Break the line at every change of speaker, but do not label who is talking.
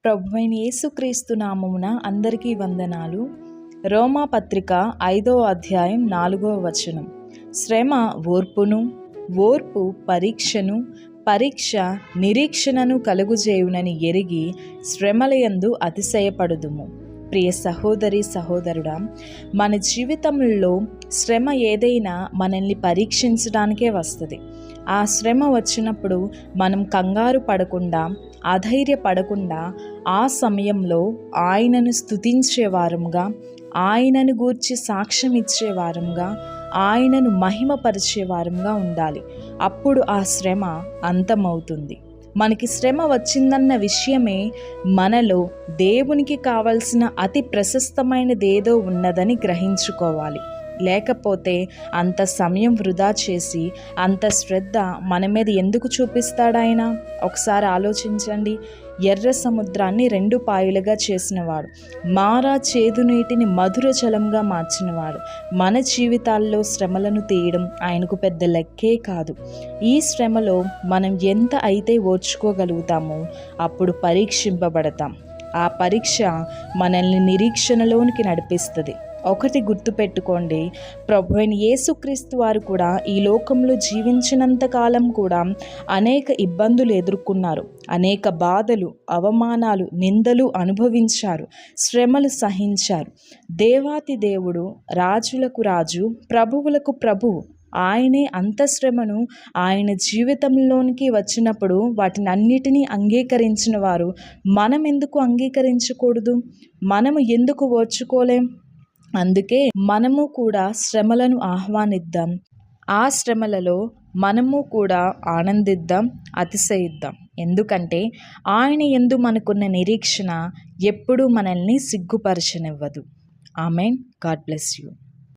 ప్రభువైన యేసుక్రీస్తు నామమున అందరికీ వందనాలు. రోమా పత్రిక 5వ అధ్యాయం 4వ వచనం. శ్రమ ఓర్పును, ఓర్పు పరీక్షను, పరీక్ష నిరీక్షణను కలుగుజేయునని ఎరిగి శ్రమలయందు అతిశయపడుదుము. ప్రియ సహోదరి సహోదరుడా, మన జీవితంలో శ్రమ ఏదైనా మనల్ని పరీక్షించడానికే వస్తుంది. ఆ శ్రమ వచ్చినప్పుడు మనం కంగారు పడకుండా, అధైర్యపడకుండా ఆ సమయంలో ఆయనను స్తుతించేవారముగా, ఆయనను గూర్చి సాక్ష్యం ఇచ్చేవారముగా, ఆయనను మహిమపరిచేవారముగా ఉండాలి. అప్పుడు ఆ శ్రమ అంతమవుతుంది. మనకి శ్రమ వచ్చిందన్న విషయమే మనలో దేవునికి కావలసిన అతి ప్రశస్తమైనదేదో ఉన్నదని గ్రహించుకోవాలి. లేకపోతే అంత సమయం వృధా చేసి అంత శ్రద్ధ మన మీద ఎందుకు చూపిస్తాడు ఆయన? ఒకసారి ఆలోచించండి. ఎర్ర సముద్రాన్ని 2 పాయలుగా చేసినవాడు, మారా చేదు నీటిని మధుర జలంగా మార్చినవాడు. మన జీవితాల్లో శ్రమలను తీయడం ఆయనకు పెద్ద లెక్కే కాదు. ఈ శ్రమలో మనం ఎంత అయితే ఓర్చుకోగలుగుతామో అప్పుడు పరీక్షింపబడతాం. ఆ పరీక్ష మనల్ని నిరీక్షణలోనికి నడిపిస్తుంది. ఒకటి గుర్తుపెట్టుకోండి, ప్రభువైన యేసుక్రీస్తు వారు కూడా ఈ లోకంలో జీవించినంత కాలం కూడా అనేక ఇబ్బందులు ఎదుర్కొన్నారు. అనేక బాధలు, అవమానాలు, నిందలు అనుభవించారు, శ్రమలు సహించారు. దేవాతి దేవుడు, రాజులకు రాజు, ప్రభువులకు ప్రభువు, ఆయనే అంత శ్రమను ఆయన జీవితంలోనికి వచ్చినప్పుడు వాటిని అన్నిటినీ అంగీకరించిన వారు మనం ఎందుకు అంగీకరించకూడదు? మనము ఎందుకు ఓర్చుకోలేం? అందుకే మనము కూడా శ్రమలను ఆహ్వానిద్దాం. ఆ శ్రమలలో మనము కూడా ఆనందిద్దాం, అతిశయిద్దాం. ఎందుకంటే ఆయన యందు మనకున్న నిరీక్షణ ఎప్పుడూ మనల్ని సిగ్గుపరచనివ్వదు. ఆమెన్. God bless you.